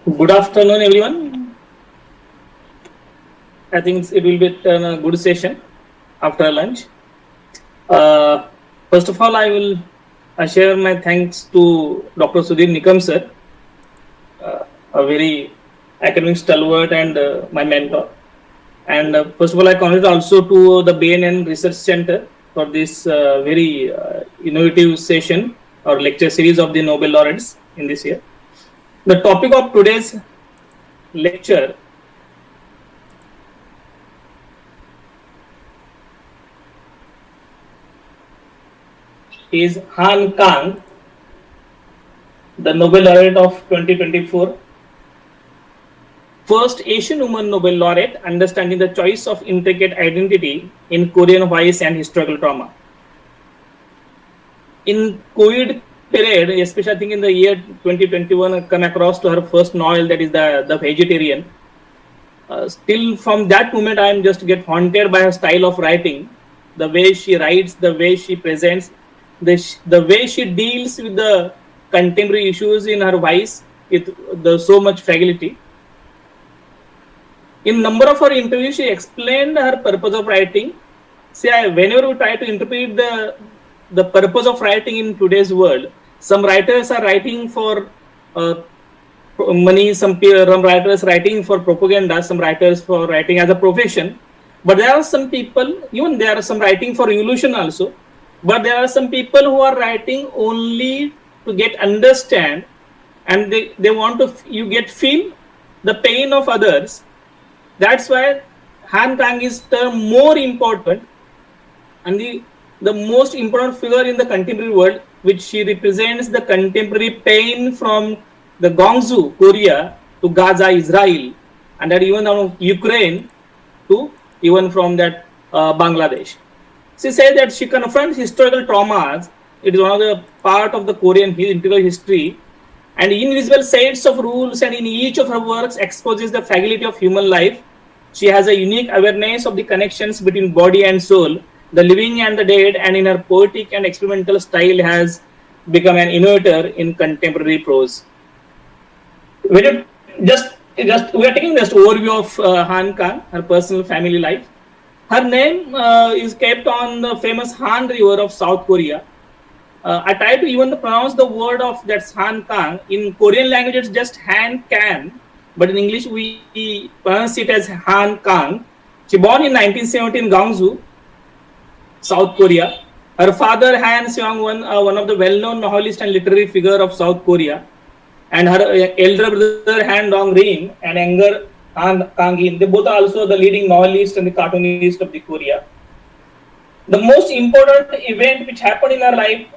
Good afternoon, everyone. I think it will be a good session after lunch. Uh, First of all, I will share my thanks to Dr. Sudhir Nikam sir, a very academic stalwart and my mentor. And first of all, I congratulate also to the BNN Research Center for this very innovative session or lecture series of the Nobel Laureates in this year. The topic of today's lecture is Kang, the Nobel Laureate of 2024, first Asian woman Nobel Laureate, understanding the choice of intricate identity in Korean vice and historical trauma. In COVID period, especially I think in the year 2021, I come across to her first novel, that is the Vegetarian. Still from that moment, I am just get haunted by her style of writing, the way she writes, the way she presents, the way she deals with the contemporary issues in her voice with the so much fragility. In number of her interviews, she explained her purpose of writing. See, whenever we try to interpret the purpose of writing in today's world, some writers are writing for money, some writers writing for propaganda, some writers for writing as a profession. But there are some people, even there are some writing for revolution also. But there are some people who are writing only to get understand, and they want to feel the pain of others. That's why Kang is the more important and the most important figure in the contemporary world, which she represents the contemporary pain from the Gongsu, Korea, to Gaza, Israel, and that even now Ukraine to even from that Bangladesh. She said that she confronts historical traumas. It is one of the part of the Korean integral history, and invisible sets of rules, and in each of her works exposes the fragility of human life. She has a unique awareness of the connections between body and soul, the living and the dead, and in her poetic and experimental style has become an innovator in contemporary prose. When you just we are taking just overview of Kang, her personal family life. Her name is kept on the famous Han River of South Korea. I try to even pronounce the word of that Kang. In Korean language, it's just Han Kan, but in English we pronounce it as Kang. She born in 1970 in Gangsu, South Korea. Her father Han Seong-won, one of the well-known novelist and literary figure of South Korea, and her elder brother Han Dong-rin and younger Han Kang-in. They both are also the leading novelist and the cartoonist of the Korea. The most important event which happened in her life,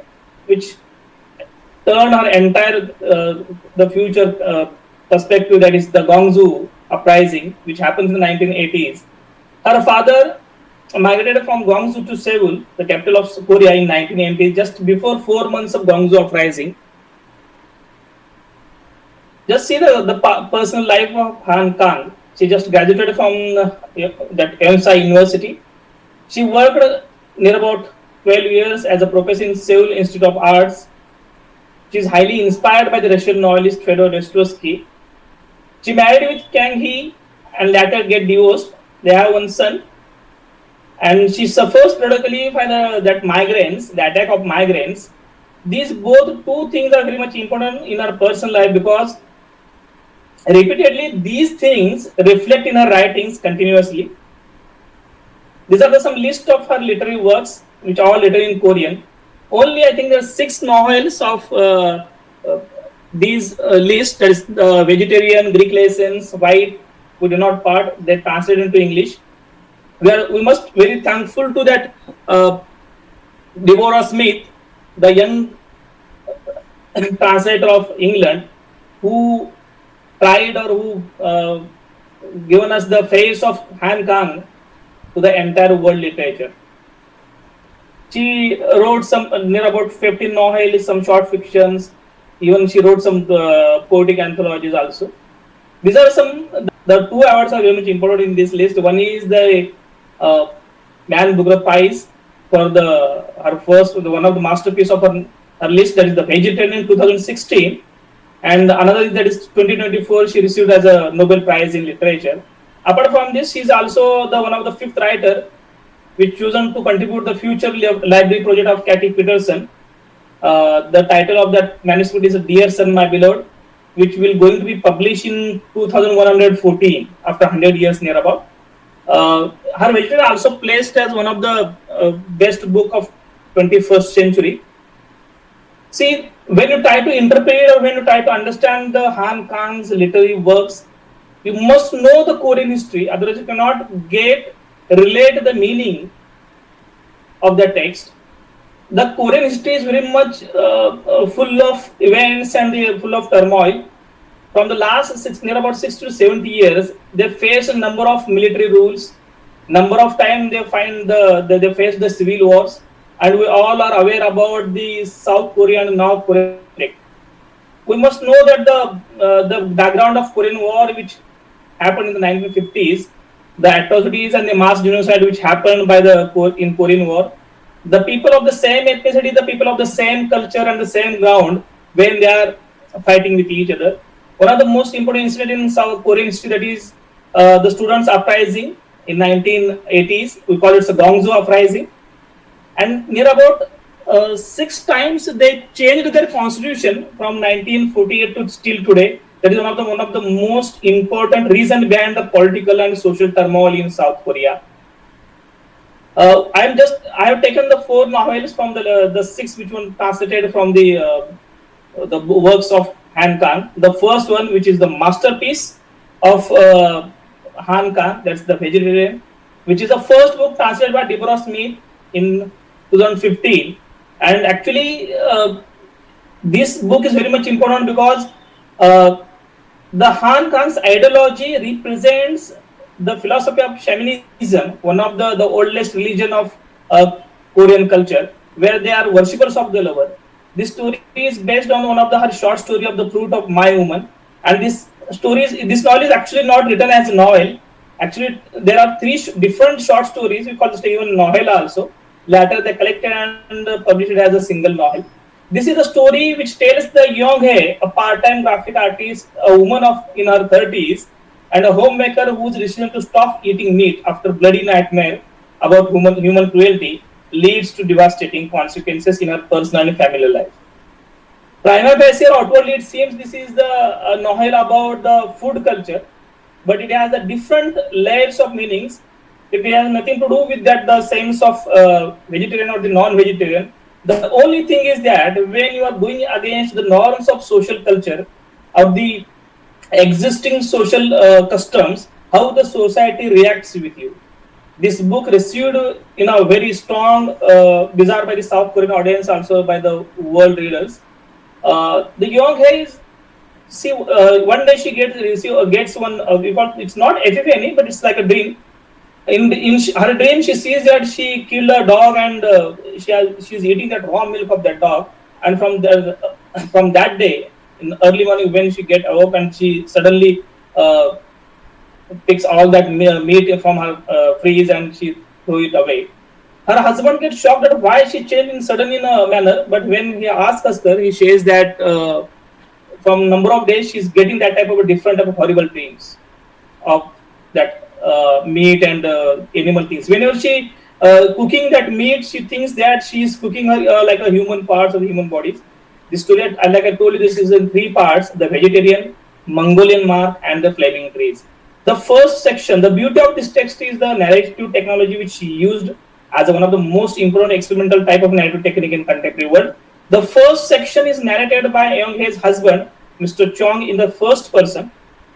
which turned her entire the future perspective, that is the Gongsu uprising, which happens in the 1980s. Her father migrated from Gongsu to Seoul, the capital of Korea, in 1980, just before 4 months of Gongsu uprising. Just see the personal life of Kang. She just graduated from that Yonsei University. She worked near about 12 years as a professor in Seoul Institute of Arts. She is highly inspired by the Russian novelist Fyodor Dostoevsky. She married with Kang He and later get divorced. They have one son. And she suffers periodically by the attack of migraines. These both two things are very much important in her personal life, because repeatedly these things reflect in her writings continuously. These are some list of her literary works, which are all written in Korean. Only I think there are 6 novels of these lists, that is Vegetarian, Greek Lessons, White, who do not part, they translated into English. We must very thankful to that Deborah Smith, the young translator of England, who tried or who given us the face of Kang to the entire world literature. She wrote some near about 15 novels, some short fictions. Even she wrote some poetic anthologies also. These are the 2 awards are very much important in this list. One is the Man Booker Prize for her first, one of the masterpiece of her list, that is the Vegetarian in 2016. and another is that is 2024 she received as a Nobel Prize in Literature. Apart from this, she is also the one of the fifth writer which chosen to contribute the future library project of Cathy Peterson. The title of that manuscript is Dear Son, My Beloved, which will going to be published in 2114 after 100 years near about. Her vegetarian also placed as one of the best book of 21st century. See, when you try to interpret or when you try to understand the Han Kang's literary works, you must know the Korean history, otherwise you cannot relate the meaning of the text. The Korean history is very much full of events and full of turmoil. From the last near about 60 to 70 years, they face a number of military rules. Number of times they face the civil wars, and we all are aware about the South Korean and North Korean conflict. We must know that the background of Korean War, which happened in the 1950s, the atrocities and the mass genocide which happened in Korean War, the people of the same ethnicity, the people of the same culture and the same ground, when they are fighting with each other. One of the most important incident in South Korean history, that is the students' uprising in 1980s. We call it the Gongsu uprising, and near about 6 times they changed their constitution from 1948 to still today. That is one of the most important reason behind the political and social turmoil in South Korea. I have taken the 4 novels from the 6 which one translated from the works of Han Kang. The first one, which is the masterpiece of Han Kang, that's The Vegetarian, which is the first book translated by Deborah Smith in 2015. And actually, this book is very much important because the Han Kang's ideology represents the philosophy of shamanism, one of the oldest religion of Korean culture, where they are worshippers of the lover. This story is based on one of her short story of The Fruit of My Woman, and this novel is actually not written as a novel. Actually, there are 3 different short stories. We call this even novel also. Later, they collected and published it as a single novel. This is a story which tells the Young Hae, a part-time graphic artist, a woman in her 30s, and a homemaker whose decision to stop eating meat after bloody nightmare about human cruelty leads to devastating consequences in her personal and family life. Prima facie, outwardly, it seems this is the novel about the food culture, but it has the different layers of meanings. It has nothing to do with that the sense of vegetarian or the non-vegetarian. The only thing is that when you are going against the norms of social culture, of the existing social customs, how the society reacts with you. This book received in a very strong bizarre by the South Korean audience, also by the world readers. The Young Hae is, one day she gets one, it's not epiphany, but it's like a dream. In her dream, she sees that she killed a dog and she's eating that raw milk of that dog. And from that day, in early morning when she get awoke and she suddenly picks all that meat from her freeze and she throw it away. Her husband gets shocked at why she changed suddenly in a manner, but when he asks her, he says that from number of days she's getting that type of a different type of horrible dreams of that meat and animal things. Whenever she cooking that meat, she thinks that she is cooking her like a human parts of the human bodies. This story, like I told you, this is in 3 parts: the vegetarian, Mongolian mark, and the flaming trees. The first section, the beauty of this text is the narrative technology which she used as one of the most important experimental type of narrative technique in contemporary world. The first section is narrated by Young Hae's husband, Mr. Chong, in the first person.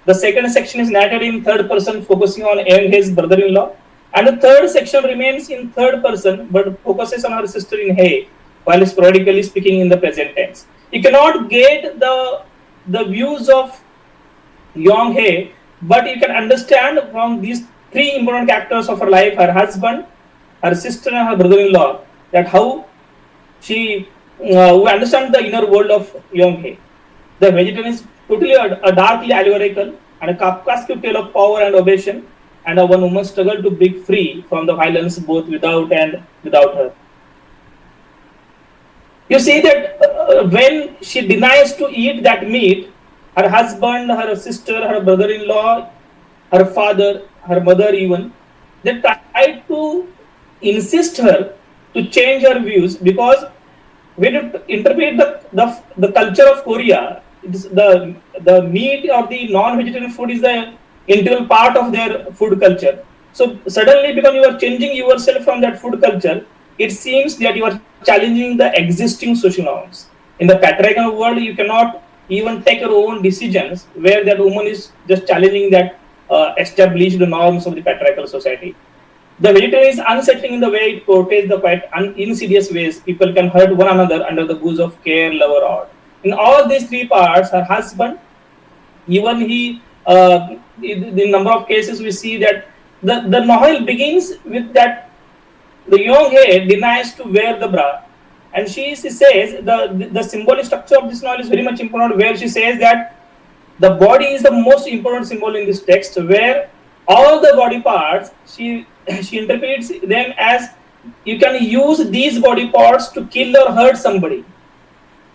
The second section is narrated in third person, focusing on Young Hae's brother-in-law. And the third section remains in third person, but focuses on her sister in Hae, while sporadically speaking in the present tense. You cannot get the views of Young Hae, but you can understand from these 3 important characters of her life, her husband, her sister, and her brother-in-law, that how she we understand the inner world of Young Hae. The vegetarian is totally a darkly allegorical and a Kafkaesque tale of power and oppression, and a one woman's struggle to break free from the violence both without and without her. You see that when she denies to eat that meat, her husband, her sister, her brother-in-law, her father, her mother even, they tried to insist her to change her views, because when you interpret the culture of Korea, it is the meat or the non-vegetarian food is the integral part of their food culture. So suddenly, because you are changing yourself from that food culture, it seems that you are challenging the existing social norms. In the patriarchal world, you cannot even take your own decisions, where that woman is just challenging that established norms of the patriarchal society. The vegetarian is unsettling in the way it portrays the quite insidious ways people can hurt one another under the guise of care, love, or art. In all these three parts, her husband, even he, in the number of cases we see that the novel begins with that the young head denies to wear the bra. And she says the symbolic structure of this novel is very much important, where she says that the body is the most important symbol in this text, where all the body parts she interprets them as you can use these body parts to kill or hurt somebody.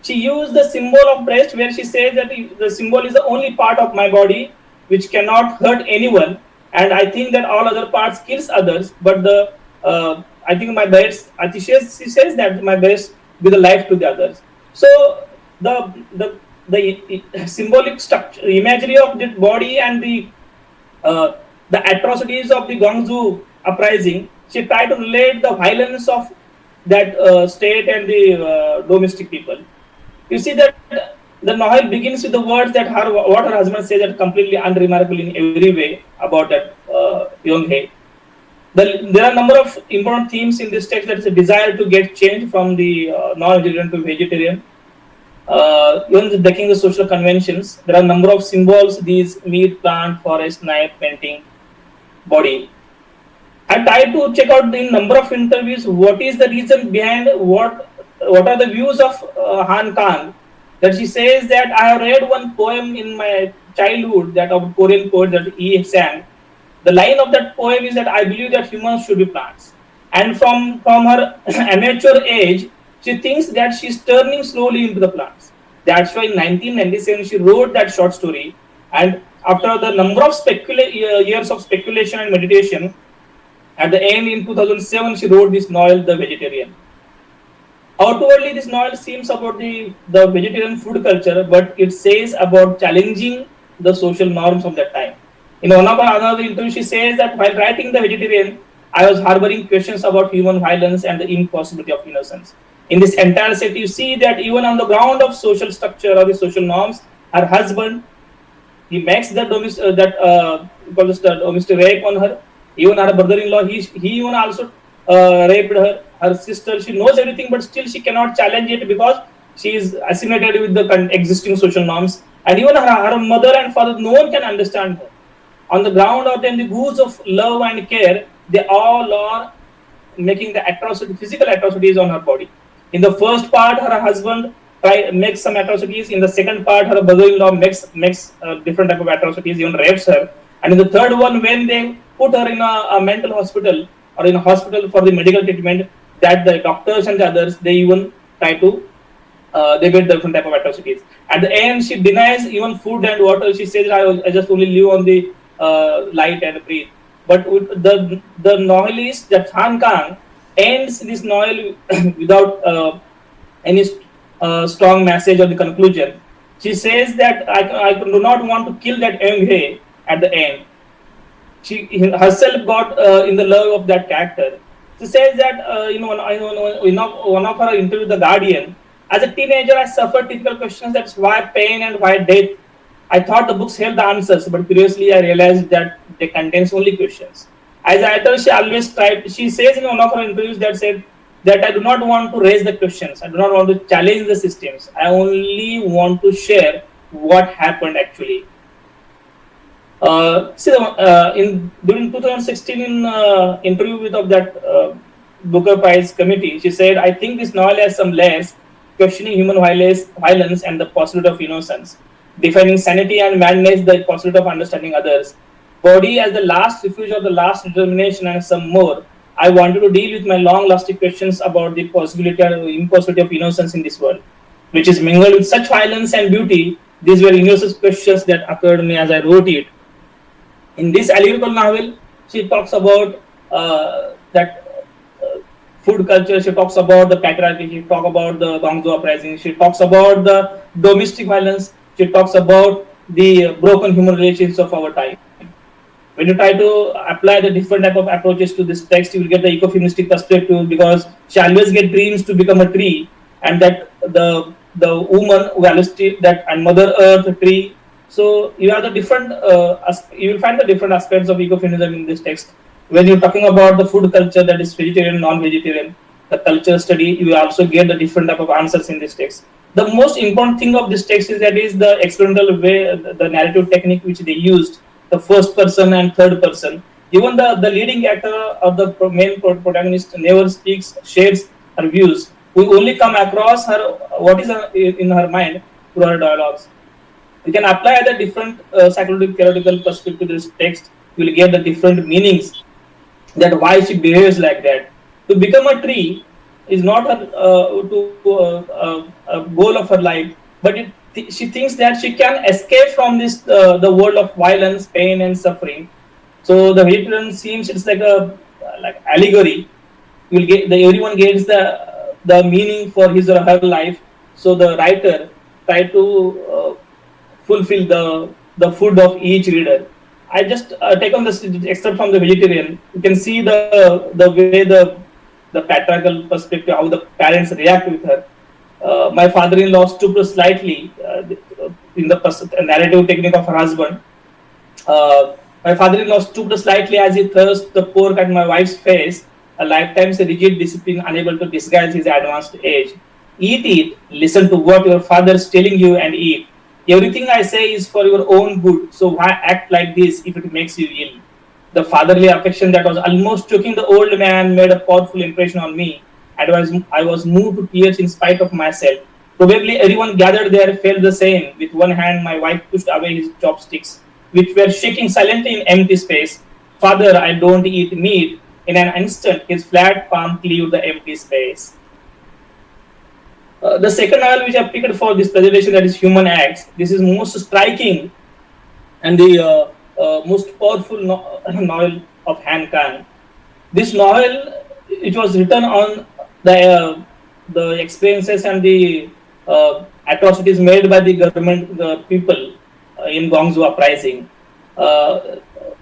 She used the symbol of breast, where she says that the symbol is the only part of my body which cannot hurt anyone, and I think that all other parts kills others, but the I think my breast, she says that my breast give the life to the others. So the symbolic structure, imagery of the body, and the atrocities of the Gwangju uprising, she tried to relate the violence of that state and the domestic people. You see that the novel begins with the words that what her husband says are completely unremarkable in every way about that young Hei. There are a number of important themes in this text. That is a desire to get change from the non-vegetarian to vegetarian. Even breaking the social conventions. There are a number of symbols: these meat, plant, forest, knife, painting, body. I tried to check out in number of interviews what is the reason behind what are the views of Han Kang. That she says that I have read one poem in my childhood, that of Korean poet that he sang. The line of that poem is that I believe that humans should be plants. And from her amateur age, she thinks that she's turning slowly into the plants. That's why in 1997 she wrote that short story. And after the number of years of speculation and meditation, at the end in 2007 she wrote this novel, The Vegetarian. Outwardly, this novel seems about the vegetarian food culture, but it says about challenging the social norms of that time. In one of her another interview, she says that while writing The Vegetarian, I was harboring questions about human violence and the impossibility of innocence. In this entire set, you see that even on the ground of social structure or the social norms, her husband, he makes that domestic rape on her. Even her brother-in-law, he even also raped her. Her sister, she knows everything, but still she cannot challenge it because she is assimilated with the existing social norms. And even her mother and father, no one can understand her. On the ground or in the goose of love and care, they all are making the physical atrocities on her body. In the first part, her husband makes some atrocities. In the second part, her brother-in-law makes different type of atrocities, even rapes her. And in the third one, when they put her in a mental hospital or in a hospital for the medical treatment, that the doctors and the others, they even try to they get different type of atrocities. At the end, she denies even food and water. She says, I just only live on the light and breathe. But the novelist, that Han Kang, ends this novel without any strong message or the conclusion. She says that I do not want to kill that young Hei at the end. She herself got in the love of that character. She says that one of her interview with The Guardian, as a teenager, I suffered typical questions: that's why pain and why death. I thought the books held the answers, but curiously, I realized that they contain only questions. As a writer, she always tried. She says in one of her interviews that I do not want to raise the questions. I do not want to challenge the systems. I only want to share what happened actually. During 2016, in interview with of that Booker Prize committee, she said, "I think this novel has some layers, questioning human violence and the possibility of innocence, defining sanity and madness, the possibility of understanding others, body as the last refuge of the last determination, and some more. I wanted to deal with my long-lasting questions about the possibility or impossibility of innocence in this world, which is mingled with such violence and beauty These were universal questions that occurred to me as I wrote it. In this allegorical novel, she talks about that food culture. She talks about the patriarchy. She talks about the Guangzhou uprising. She talks about the domestic violence. She talks about the broken human relations of our time. When you try to apply the different type of approaches to this text, you will get the ecofeministic perspective, because she always get dreams to become a tree, and that the woman values that and Mother Earth tree. So you have the different you will find the different aspects of ecofeminism in this text. When you're talking about the food culture, that is vegetarian, non-vegetarian, the culture study, you will also get the different type of answers in this text. The most important thing of this text is that is the experimental way, the narrative technique which they used, the first person and third person. Even the leading actor or the main protagonist never speaks, shares her views. We only come across her what is in her mind through her dialogues. We can apply the different psychological theoretical perspective to this text. You will get the different meanings, that why she behaves like that. To become a tree is not a goal of her life, but she thinks that she can escape from this the world of violence, pain, and suffering. So the vegetarian seems it's like a like allegory. You will get everyone gets the meaning for his or her life. So the writer try to fulfill the food of each reader. I just take on this excerpt from the vegetarian. You can see the way the patriarchal perspective, how the parents react with her. My father-in-law stooped slightly in the narrative technique of her husband. My father-in-law stooped slightly as he thrust the pork at my wife's face, a lifetime's rigid discipline unable to disguise his advanced age. Eat it, listen to what your father is telling you and eat. Everything I say is for your own good, so why act like this if it makes you ill? The fatherly affection that was almost choking the old man made a powerful impression on me, and I was moved to tears in spite of myself. Probably everyone gathered there felt the same. With one hand, my wife pushed away his chopsticks, which were shaking silently in empty space. Father, I don't eat meat. In an instant, his flat palm cleaved the empty space. The second novel which I picked for this presentation, that is Human Acts. This is most striking and the most powerful novel of Kang. This novel, it was written on the experiences and the atrocities made by the government, the people in Guangzhou uprising.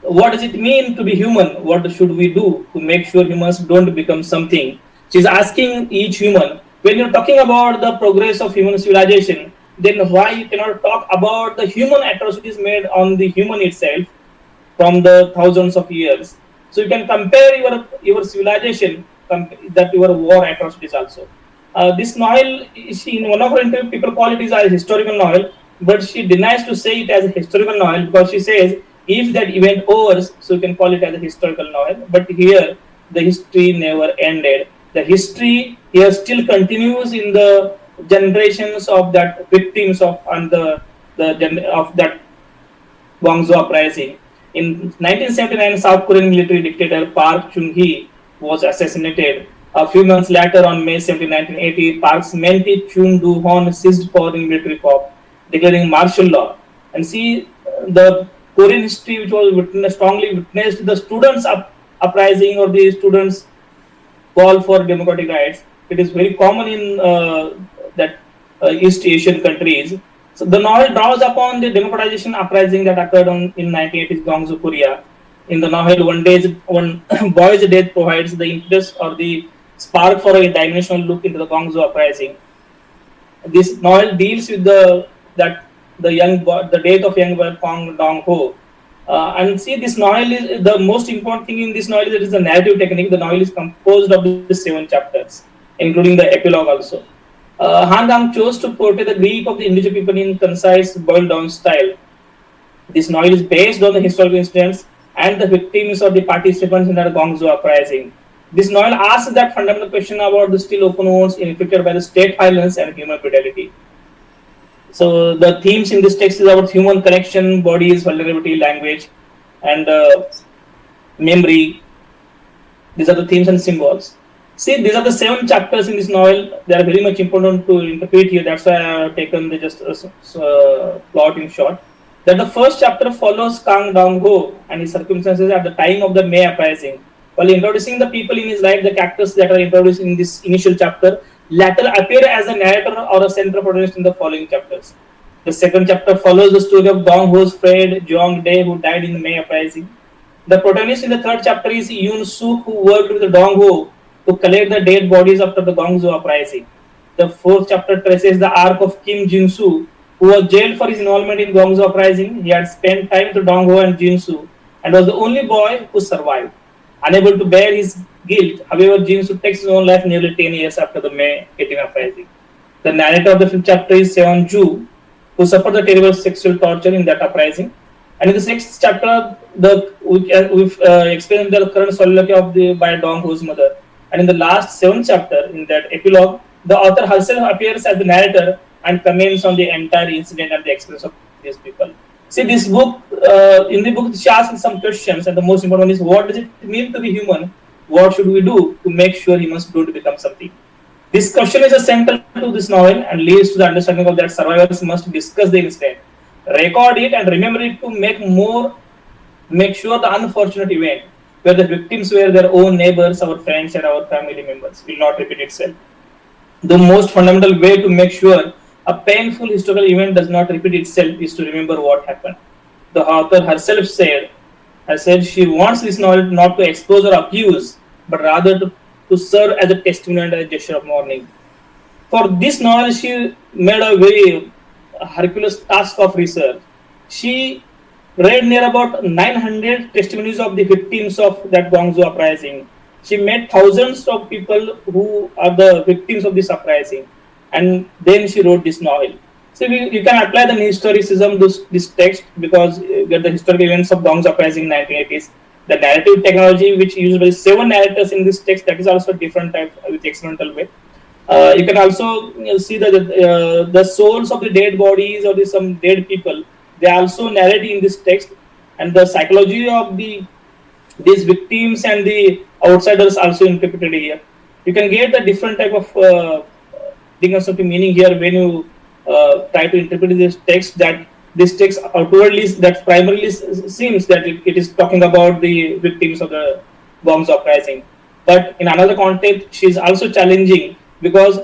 What does it mean to be human? What should we do to make sure humans don't become something? She's asking each human, when you're talking about the progress of human civilization, then why you cannot talk about the human atrocities made on the human itself from the thousands of years? So you can compare your civilization that your war atrocities also. This novel, in one of her interviews, people call it a historical novel, but she denies to say it as a historical novel, because she says if that event overs, so you can call it as a historical novel. But here, the history never ended. The history here still continues in the generations of that victims of of that Guangzhou uprising. In 1979, South Korean military dictator Park Chung-hee was assassinated. A few months later, on May 17, 1980, Park's mentee Chun Do-hon seized power in military coup, declaring martial law. And see, the Korean history, which was strongly witnessed the students' uprising or the students' call for democratic rights. It is very common in that East Asian countries. So the novel draws upon the democratization uprising that occurred in 1980s Guangzhou, Korea. In the novel, one boy's death provides the impetus or the spark for a dimensional look into the Guangzhou uprising. This novel deals with the death of young boy Kang Dong-ho. And see, this novel is the most important thing in this novel is that is the narrative technique. The novel is composed of the 7 chapters, including the epilogue also. Han Kang chose to portray the grief of the individual people in concise, boiled-down style. This novel is based on the historical incidents and the victims or the participants in the Guangzhou uprising. This novel asks that fundamental question about the still open wounds inflicted by the state violence and human brutality. So the themes in this text is about human connection, bodies, vulnerability, language, and memory. These are the themes and symbols. See, these are the 7 chapters in this novel. They are very much important to interpret here. That's why I have taken the just plot in short. That the first chapter follows Kang Dong Ho and his circumstances at the time of the May uprising. While introducing the people in his life, the characters that are introduced in this initial chapter later appear as a narrator or a central protagonist in the following chapters. The second chapter follows the story of Dong Ho's friend Jeong Dae, who died in the May uprising. The protagonist in the third chapter is Yoon Suk, who worked with Dong Ho to collect the dead bodies after the Gongzo uprising. The fourth chapter traces the arc of Kim Jin-soo, who was jailed for his involvement in Gongzo uprising. He had spent time with Dong Ho and Jin-soo and was the only boy who survived. Unable to bear his guilt, however, Jin-soo takes his own life nearly 10 years after the May 18 uprising. The narrator of the fifth chapter is Seon-ju, who suffered the terrible sexual torture in that uprising. And in the sixth chapter, we've experienced the current solidarity of by Dong Ho's mother. And in the last 7th chapter, in that epilogue, the author herself appears as the narrator and comments on the entire incident and the experience of these people. See, this book, in the book, she asks some questions, and the most important one is, what does it mean to be human? What should we do to make sure humans do to become something? This question is central to this novel and leads to the understanding of that survivors must discuss the incident, record it, and remember it to make sure the unfortunate event where the victims were their own neighbors, our friends, and our family members will not repeat itself. The most fundamental way to make sure a painful historical event does not repeat itself is to remember what happened. The author herself said she wants this novel not to expose or accuse, but rather to serve as a testimony and a gesture of mourning. For this novel, she made a very Herculean task of research. She read near about 900 testimonies of the victims of that Gongzo uprising. She met thousands of people who are the victims of this uprising, and then she wrote this novel. So you can apply the historicism to this text because you get the historical events of Gongzo uprising in 1980s. The narrative technology, which usually 7 narrators in this text, that is also a different type with experimental way. You can also see that the souls of the dead bodies or some dead people, they also narrate in this text, and the psychology of these victims and the outsiders also interpreted here. You can get the different type of meaning here when you try to interpret this text. That this text outwardly, that primarily seems that it is talking about the victims of the Gongzo uprising, but in another context, she is also challenging because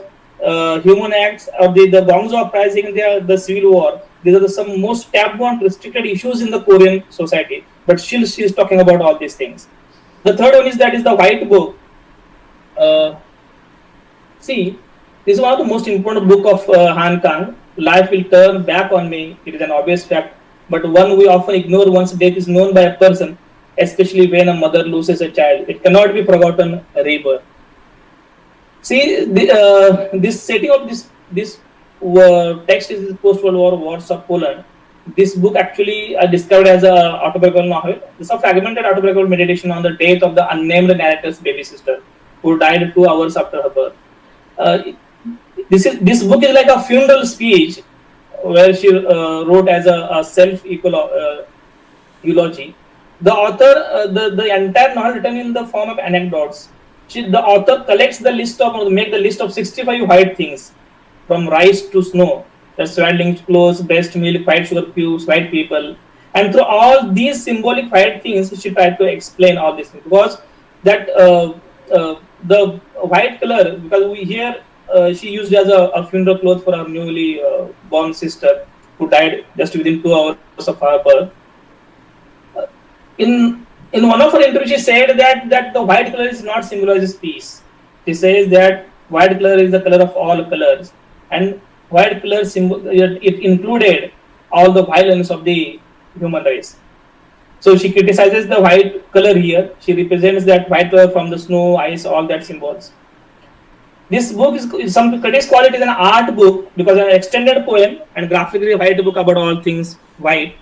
human acts of the Gongzo uprising, the civil war, these are some most taboo and restricted issues in the Korean society, but still she is talking about all these things. The third one is the White Book. See, this is one of the most important book of Han Kang. Life will turn back on me. It is an obvious fact, but one we often ignore once death is known by a person, especially when a mother loses a child. It cannot be forgotten. Rebirth. See, this setting of this text is post-World War Wars of Poland. This book actually I discovered as a autobiographical novel. This is a fragmented autobiographical meditation on the death of the unnamed narrator's baby sister, who died 2 hours after her birth. This book is like a funeral speech where she wrote as a self eulogy. The author, the entire novel written in the form of anecdotes. The author collects the list of 65 white things, from rice to snow, the swaddling clothes, breast milk, white sugar cubes, white people, and through all these symbolic white things, she tried to explain all this because that the white color, because we hear she used as a funeral cloth for her newly born sister who died just within 2 hours of her birth. In one of her interviews, she said that the white color is not symbolizes peace. She says that white color is the color of all colors, and white color it included all the violence of the human race. So she criticizes the white color here. She represents that white color from the snow, ice, all that symbols. This book is some critics call it as an art book because an extended poem and graphically white book about all things white.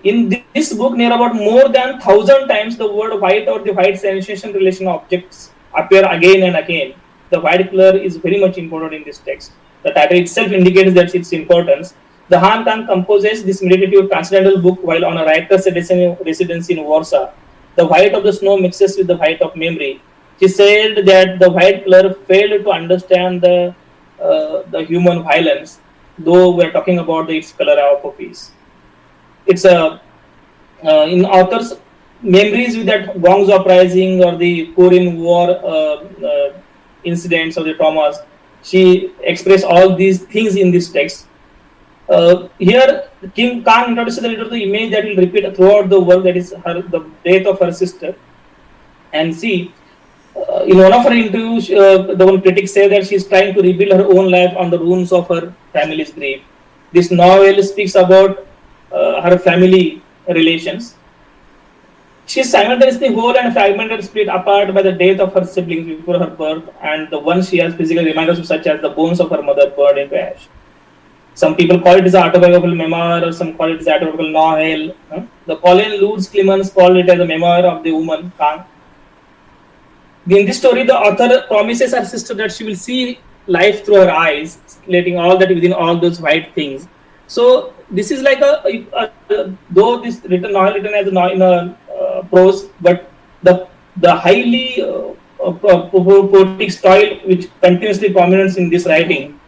In this book, near about more than 1,000 times the word white or the white sensation relation objects appear again and again. The white color is very much important in this text. The title itself indicates that its importance. The Han Kang composes this meditative transcendental book while on a writer's residency in Warsaw. The white of the snow mixes with the white of memory. She said that the white color failed to understand the human violence, though we are talking about its color of peace. It's a in authors' memories with that Gong's uprising or the Korean War incidents or the traumas. She expressed all these things in this text. Here, King Kang introduces the reader to the image that will repeat throughout the work, that is the death of her sister. And see, in one of her interviews, the one critic said that she is trying to rebuild her own life on the ruins of her family's grave. This novel speaks about her family relations. She is simultaneously whole and fragmented, split apart by the death of her siblings before her birth, and the ones she has physical reminders of, such as the bones of her mother burned into ash. Some people call it as an autobiographical memoir, or some call it as autobiographical novel. The Colin Lutz Clemens called it as a memoir of the woman, Kang. In this story, the author promises her sister that she will see life through her eyes, letting all that within all those white things. So this is like though this novel written as in a prose, but the highly poetic style which continuously prominent in this writing.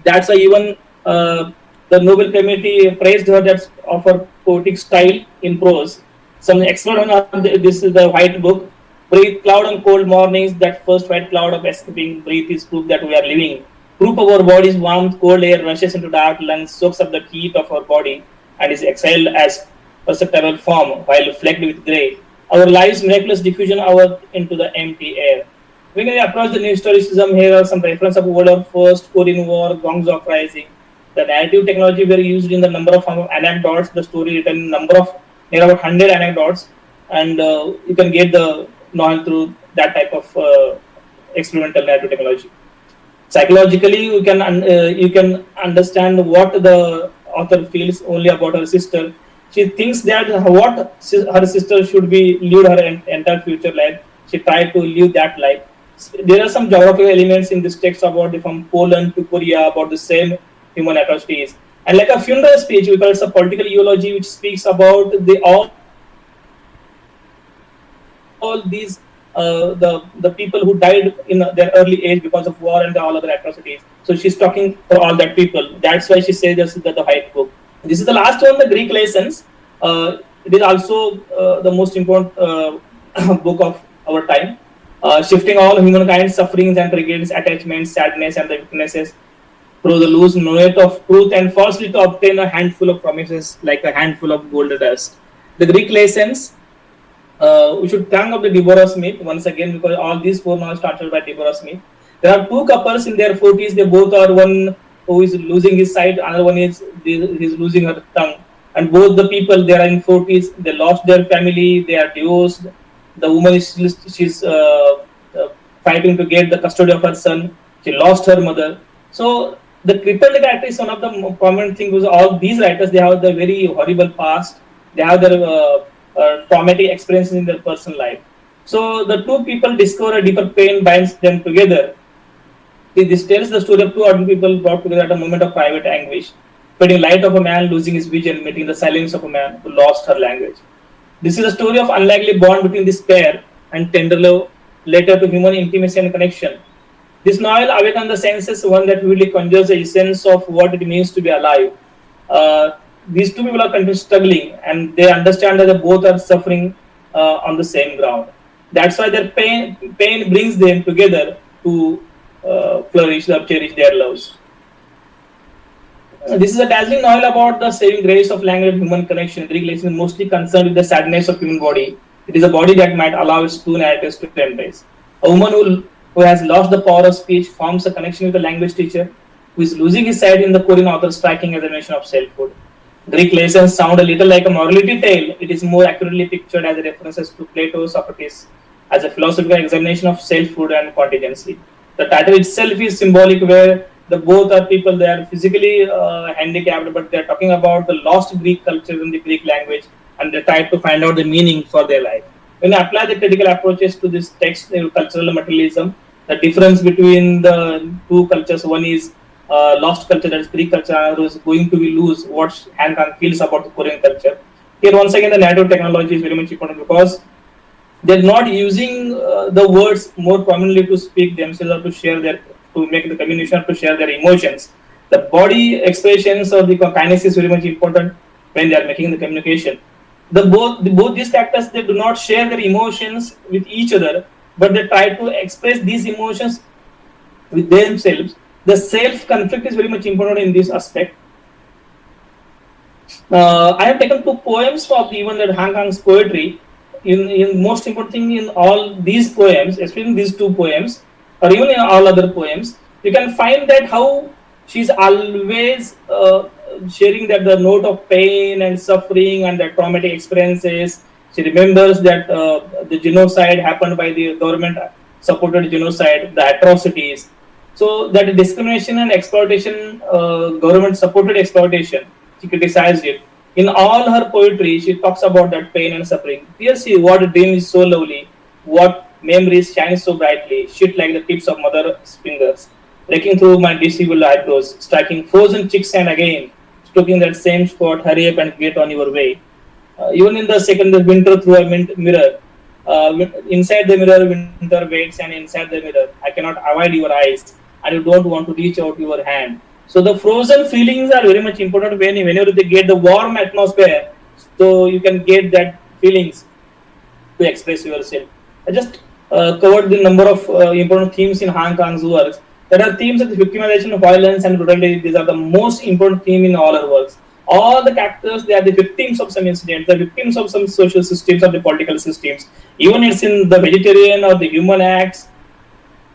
That's why even the Nobel Committee praised her that of her poetic style in prose. Some expert on this is the White Book. Breathe cloud on cold mornings, that first white cloud of escaping breath is proof that we are living. Proof of our body's warmth, cold air rushes into dark lungs, soaks up the heat of our body, and is exhaled as perceptible form while flecked with grey. Our lives miraculous diffusion out into the empty air. We can approach the new historicism here, some reference of World War I, Korean War, Gong's uprising. The narrative technology were used in the number of anecdotes, the story written in number of near about 100 anecdotes, and you can get the novel through that type of experimental narrative technology. Psychologically, you can understand what the author feels only about her sister. She thinks that what her sister should be live her entire future life. She tried to live that life. There are some geographical elements in this text about from Poland to Korea about the same human atrocities. And like a funeral speech, we call it a political eulogy, which speaks about all these the people who died in their early age because of war and all other atrocities. So she's talking for all that people. That's why she says this is the White Book. This is the last one, the Greek lessons. It is also the most important book of our time. Shifting all humankind's sufferings and regrets, attachments, sadness, and the weaknesses through the loose net of truth and falsely to obtain a handful of promises like a handful of gold dust. The Greek lessons. We should thank of the Deborah Smith once again, because all these four novels started by Deborah Smith. There are two couples in their 40s. They both are, one who is losing his sight, another one is losing her tongue. And both the people, they are in 40s. They lost their family. They are divorced. The woman she's fighting to get the custody of her son. She lost her mother. So the crippled character is one of the prominent things. Was all these writers, they have the very horrible past. They have their traumatic experiences in their personal life. So the two people discover a deeper pain binds them together. This tells the story of two ordinary people brought together at a moment of private anguish, fading light of a man losing his vision, meeting the silence of a man who lost her language. This is a story of unlikely bond between this pair and tender love, later to human intimacy and connection. This novel awakens the senses, one that really conjures a sense of what it means to be alive. These two people are continuously struggling, and they understand that they both are suffering on the same ground. That's why their pain brings them together to flourish or cherish their loves. This is a dazzling novel about the saving grace of language and human connection. Greek lesson is mostly concerned with the sadness of human body. It is a body that might allow its two narratives to embrace. A woman who has lost the power of speech forms a connection with a language teacher who is losing his sight in the Korean author's striking examination of selfhood. Greek lessons sound a little like a morality tale. It is more accurately pictured as references to Plato, Socrates, as a philosophical examination of selfhood and contingency. The title itself is symbolic, where the both are people, they are physically handicapped, but they are talking about the lost Greek culture and the Greek language, and they try to find out the meaning for their life. When I apply the critical approaches to this text, cultural materialism, the difference between the two cultures, one is lost culture, that is Greek culture, and is going to be lose what Han Kang feels about the Korean culture. Here, once again, the narrative technology is very much important, because they're not using the words more commonly to speak themselves or to share their, to make the communication, to share their emotions. The body expressions or the kindness is very much important when they are making the communication. Both these characters, they do not share their emotions with each other, but they try to express these emotions with themselves. The self conflict is very much important in this aspect. I have taken two poems of even that Han Kang's poetry. In most important thing in all these poems, especially in these two poems, or even in all other poems, you can find that how she's always sharing that the note of pain and suffering and the traumatic experiences. She remembers that the genocide happened by the government supported genocide, the atrocities. So that discrimination and exploitation, government supported exploitation, she criticized it. In all her poetry, she talks about that pain and suffering. Here see what a dream is so lovely, what memories shine so brightly, shit like the tips of mother's fingers, breaking through my deceivable eyebrows, striking frozen cheeks and again, stroking that same spot, hurry up and get on your way. Even in the second, the winter through a mirror, inside the mirror, winter waits, and inside the mirror, I cannot avoid your eyes, and you don't want to reach out your hand. So the frozen feelings are very much important whenever they get the warm atmosphere, so you can get that feelings to express yourself. I just covered the number of important themes in Han Kang's works. There are themes of victimization, violence, and brutality. These are the most important theme in all her works. All the characters, they are the victims of some incident, the victims of some social systems or the political systems. Even it's in the vegetarian or the human acts,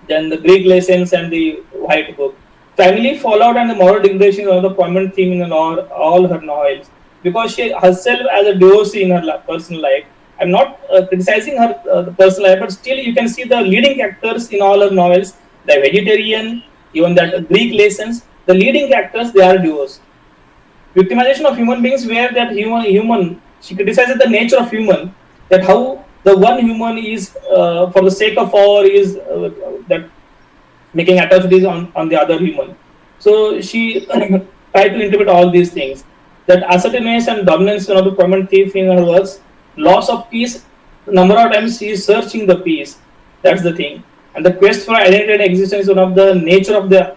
then the Greek lessons and the White Book. Family fallout and the moral degradation is one of the prominent theme in all her novels. Because she herself as a divorcee in her personal life, I'm not criticizing her the personal life, but still you can see the leading characters in all her novels, the vegetarian, even that Greek lessons, the leading characters, they are divorced. Victimization of human beings, where that human she criticizes the nature of human, that how the one human is for the sake of all is that making atrocities on the other human. So she tried to interpret all these things. That assertiveness and dominance is one of the prominent themes in her works. Loss of peace, number of times she is searching the peace. That's the thing. And the quest for identity and existence is one of the nature of the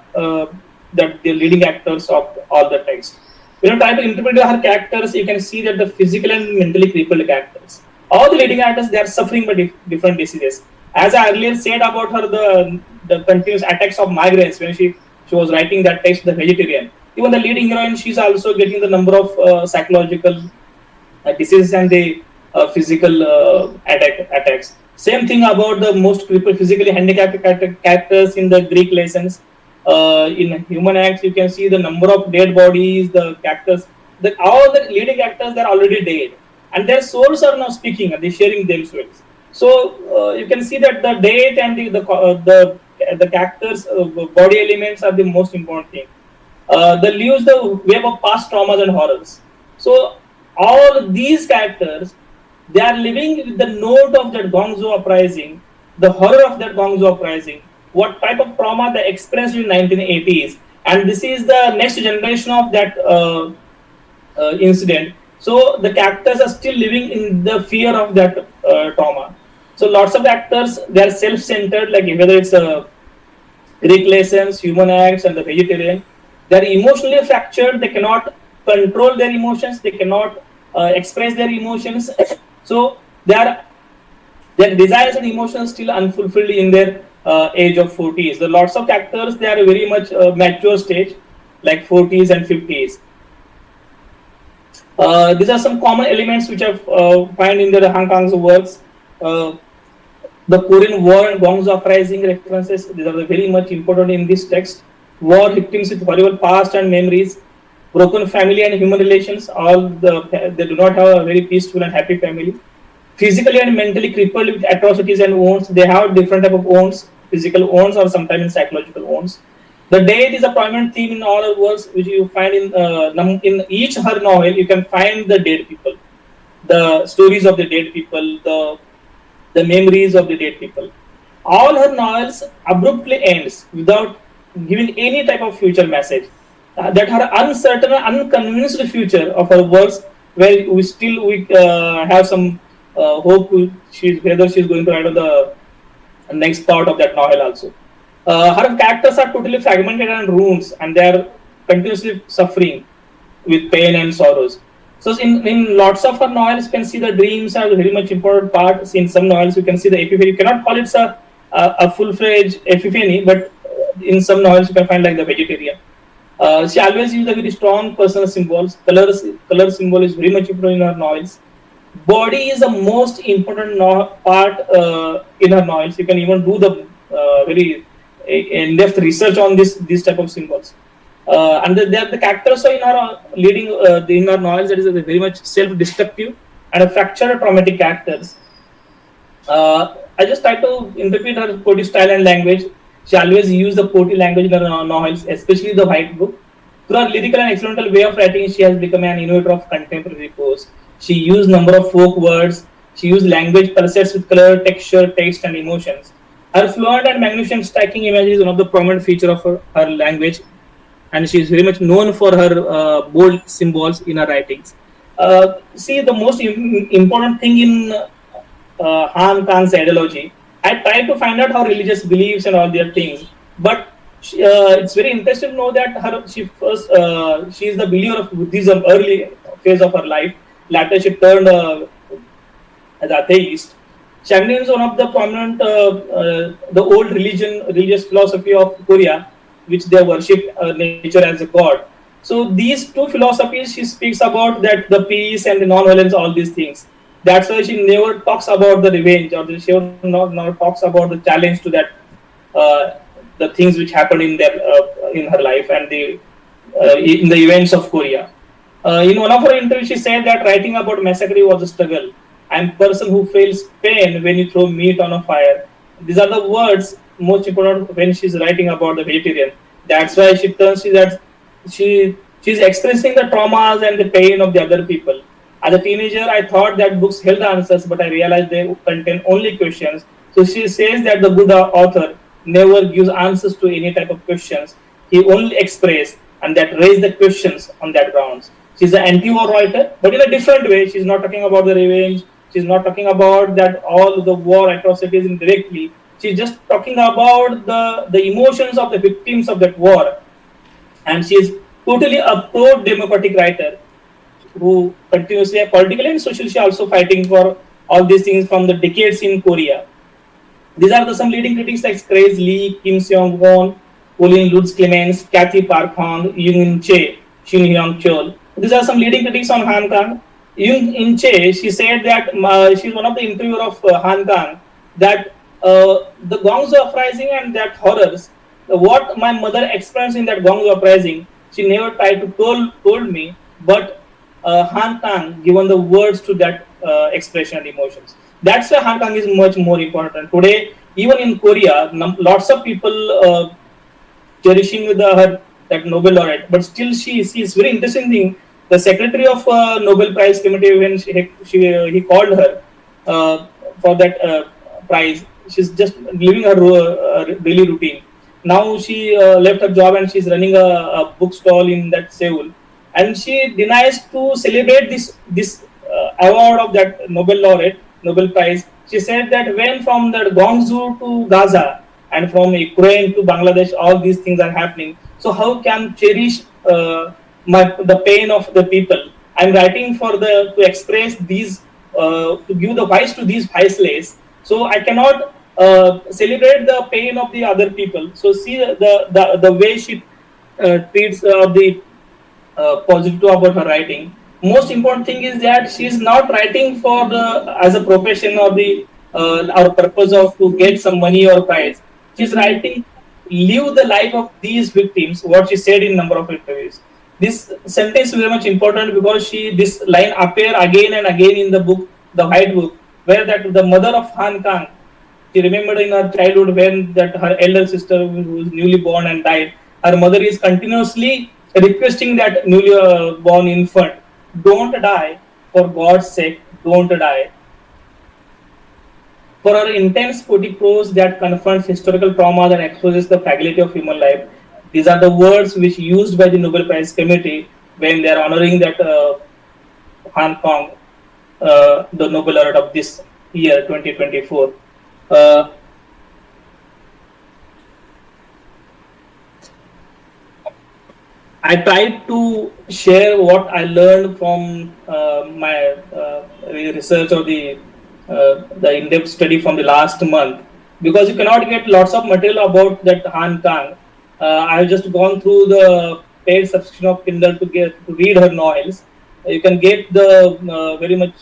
that the leading actors of all the text. When you try to interpret her characters, you can see that the physical and mentally crippled characters. All the leading actors, they are suffering by different diseases. As I earlier said about her, the continuous attacks of migraines when she was writing that text, The Vegetarian. Even the leading heroine, she's also getting the number of psychological diseases and the physical attacks. Same thing about the most physically handicapped characters in the Greek lessons. In human acts, you can see the number of dead bodies, the characters. All the leading actors, they're already dead, and their souls are now speaking and they're sharing themselves. So you can see that the date and the characters' body elements are the most important thing. They use the web of past traumas and horrors. So all these characters, they are living with the note of that Guangzhou uprising, the horror of that Guangzhou uprising, what type of trauma they experienced in 1980s, and this is the next generation of that incident. So the characters are still living in the fear of that trauma. So lots of actors, they are self-centered, like whether it's Greek lessons, human acts, and the vegetarian. They are emotionally fractured. They cannot control their emotions. They cannot express their emotions. So their desires and emotions still unfulfilled in their age of 40s. The lots of characters, they are very much mature stage, like 40s and 50s. These are some common elements which I find in the Han Kang's works. The Korean War and Guangzhou uprising references, these are very much important in this text. War victims with horrible past and memories, broken family and human relations, they do not have a very peaceful and happy family. Physically and mentally crippled with atrocities and wounds, they have different type of wounds, physical wounds or sometimes psychological wounds. The death is a prominent theme in all her works, which you find in each her novel. You can find the dead people, the stories of the dead people, the memories of the dead people. All her novels abruptly ends without giving any type of future message. That her uncertain, unconvinced future of her works, where we have some hope whether she's going to write on the next part of that novel also. Her characters are totally fragmented and ruins, and they are continuously suffering with pain and sorrows. So in lots of her novels, you can see the dreams are very much important part. In some novels, you can see the epiphany. You cannot call it a full-fledged epiphany, but in some novels you can find like the vegetarian. She always used a very strong personal symbols. Color symbol is very much important in her novels. Body is the most important part in her novels. You can even do the very in-depth research on this type of symbols. And the characters are in our leading in our novels that is very much self-destructive and a fractured traumatic characters. I just try to interpret her poetic style and language. She always used the poetic language in her novels, especially the White Book. Through her lyrical and experimental way of writing, she has become an innovator of contemporary prose. She used number of folk words. She used language pulsates with color, texture, taste, and emotions. Her fluent and magnificent striking imagery is one of the prominent feature of her language, and she is very much known for her bold symbols in her writings. See, the most important thing in Han Kang's ideology, I tried to find out how religious beliefs and all their things, but it's very interesting to know that she is the believer of Buddhism early phase of her life. Later, she turned as atheist. Shanghae is one of the prominent the old religious philosophy of Korea, which they worship nature as a god. So these two philosophies, she speaks about that the peace and the non-violence, all these things. That's why she never talks about the revenge, or she never talks about the challenge to that the things which happened in her life and the in the events of Korea. In one of her interviews, she said that writing about massacre was a struggle. I'm a person who feels pain when you throw meat on a fire. These are the words most important when she's writing about the vegetarian. That's why she turns to that she's expressing the traumas and the pain of the other people. As a teenager, I thought that books held answers, but I realized they contain only questions. So she says that the good author never gives answers to any type of questions. He only expresses and that raise the questions on that grounds. She's an anti-war writer, but in a different way. She's not talking about the revenge. She's not talking about that all the war atrocities indirectly. She's just talking about the emotions of the victims of that war. And she's totally a pro-democratic writer who continuously, politically and socially, also fighting for all these things from the decades in Korea. These are some leading critics like Grace Lee, Kim Seong-won, Pauline Lutz Clemens, Kathy Park Hong, Yoon In Che, Shin Hyung Chol. These are some leading critics on Han Kang. Yoon In Che, she said that she's one of the interviewer of Han Kang, that the Gongsu uprising and that horrors, what my mother experienced in that Gongsu uprising, she never tried to told me, but Han Kang given the words to that expression and emotions. That's why Han Kang is much more important today. Even in Korea, lots of people cherishing her that Nobel laureate, but still she is very interesting thing. The secretary of Nobel Prize Committee, when he called her for that prize, she's just living her daily routine. Now she left her job and she's running a bookstall in that Seoul, and she denies to celebrate this award of that Nobel laureate, Nobel Prize. She said that when from the Gongsu to Gaza and from Ukraine to Bangladesh, all these things are happening. So how can cherish the pain of the people? I'm writing for to express these, to give the voice to these voiceless. So I cannot celebrate the pain of the other people. So see the way she treats the positive about her writing. Most important thing is that she is not writing for the as a profession or the our purpose of to get some money or prize. She's writing live the life of these victims. What she said in number of interviews. This sentence is very much important because this line appear again and again in the book, the White Book, where that the mother of Han Kang, she remembered in her childhood when that her elder sister who was newly born and died, her mother is continuously requesting that newly born infant, don't die, for God's sake, don't die. For her intense poetic prose that confronts historical trauma and exposes the fragility of human life, these are the words which used by the Nobel Prize Committee when they are honoring that Han Kang the Nobel Laureate of this year, 2024. Uh, I tried to share what I learned from my research or the in-depth study from the last month, because you cannot get lots of material about that Han Kang. I've just gone through the paid subscription of Kindle to read her novels. You can get the very much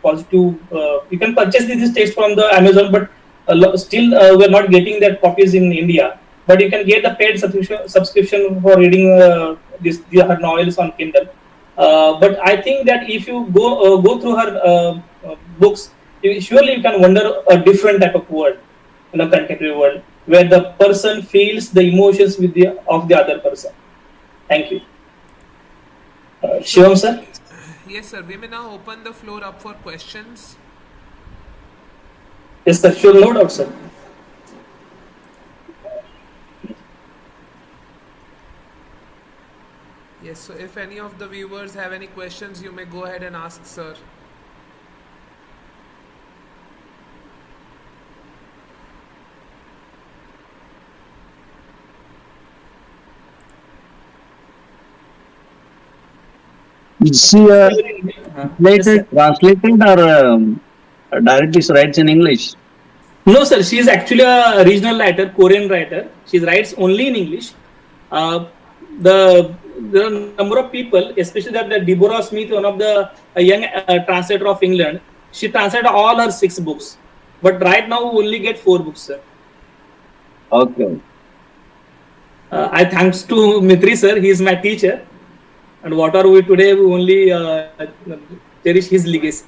positive. You can purchase this text from the Amazon, but still we're not getting that copies in India. But you can get the paid subscription for reading her novels on Kindle. But I think that if you go through her books, surely you can wonder a different type of world in a contemporary world where the person feels the emotions with the of the other person. Thank you, Shivam So, sir. yes, sir, we may now open the floor up for questions. Yes, sir. Sure, no doubt, sir. Yes, so if any of the viewers have any questions, you may go ahead and ask, sir. Is she Yes, sir. translated or directly writes in English? No, sir. She is actually a regional writer, Korean writer. She writes only in English. Uh, the number of people, especially that Deborah Smith, one of the young translator of England, she translated all her 6 books. But right now, we only get 4 books, sir. Okay. I thanks to Mitri, sir. He is my teacher. And what are we today? We only cherish his legacy.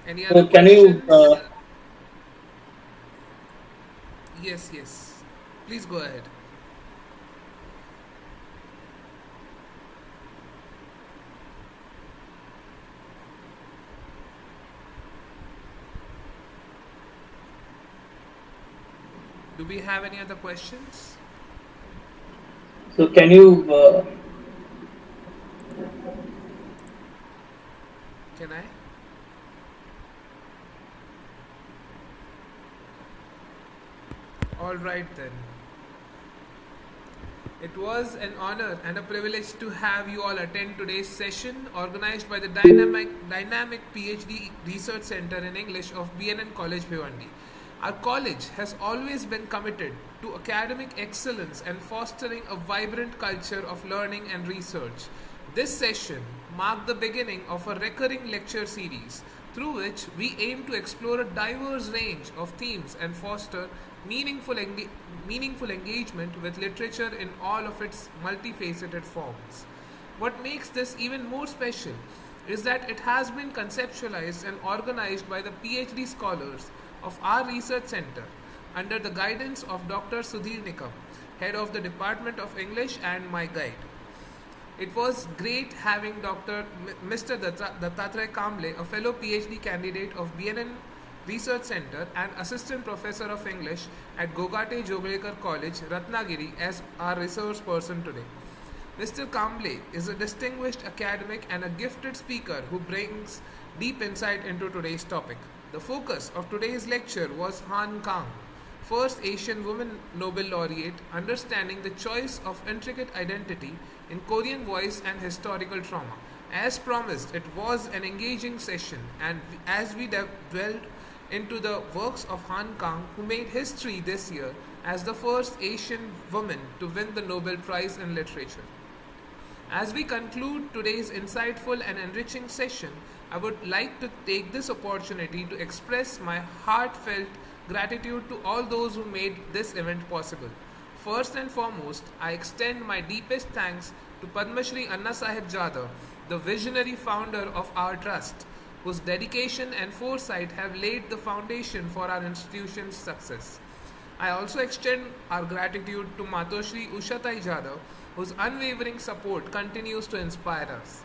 Any other So, can you questions? Yes, yes. Please go ahead. Do we have any other questions? so can you Can I? All right then. It was an honor and a privilege to have you all attend today's session organized by the Dynamic PhD Research Center in English of B.N.N. College, Bhiwandi. Our college has always been committed to academic excellence and fostering a vibrant culture of learning and research. This session marked the beginning of a recurring lecture series through which we aim to explore a diverse range of themes and foster meaningful engagement with literature in all of its multifaceted forms. What makes this even more special is that it has been conceptualized and organized by the PhD scholars of our research center under the guidance of Dr. Sudhir Nikam, head of the Department of English and my guide. It was great having Mr. Dattatraya Kamble, a fellow PhD candidate of B.N.N. Research Center and Assistant Professor of English at Gogate Jogalekar College, Ratnagiri, as our resource person today. Mr. Kamble is a distinguished academic and a gifted speaker who brings deep insight into today's topic. The focus of today's lecture was Han Kang, first Asian woman Nobel laureate, understanding the choice of intricate identity in Korean voice and historical trauma. As promised, it was an engaging session, and as we dwelled into the works of Han Kang, who made history this year as the first Asian woman to win the Nobel Prize in Literature. As we conclude today's insightful and enriching session, I would like to take this opportunity to express my heartfelt gratitude to all those who made this event possible. First and foremost, I extend my deepest thanks to Padma Shri Anna Sahib Jadhav, the visionary founder of our trust, whose dedication and foresight have laid the foundation for our institution's success. I also extend our gratitude to Matoshri Ushatai Jadhav, whose unwavering support continues to inspire us.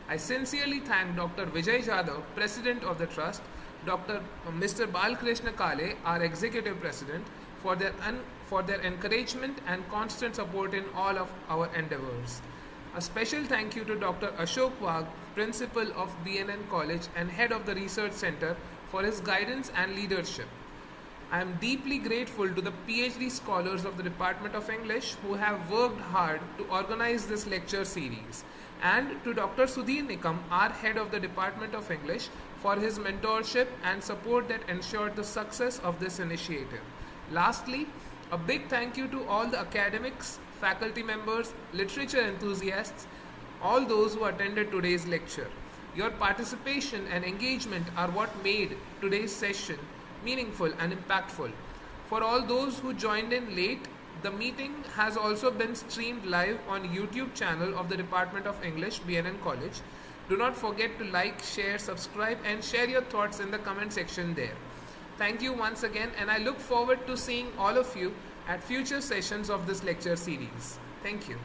I sincerely thank Dr. Vijay Jadhav, President of the Trust, Mr. Balkrishna Kale, our Executive President, for their encouragement and constant support in all of our endeavors. A special thank you to Dr. Ashok Wagh, Principal of B.N.N. College and Head of the Research Center, for his guidance and leadership. I am deeply grateful to the PhD scholars of the Department of English who have worked hard to organize this lecture series, and to Dr. Sudhir Nikam, our Head of the Department of English, for his mentorship and support that ensured the success of this initiative. Lastly, a big thank you to all the academics, faculty members, literature enthusiasts, all those who attended today's lecture. Your participation and engagement are what made today's session meaningful and impactful. For all those who joined in late, the meeting has also been streamed live on YouTube channel of the Department of English, B.N.N. College. Do not forget to like, share, subscribe and share your thoughts in the comment section there. Thank you once again, and I look forward to seeing all of you at future sessions of this lecture series. Thank you.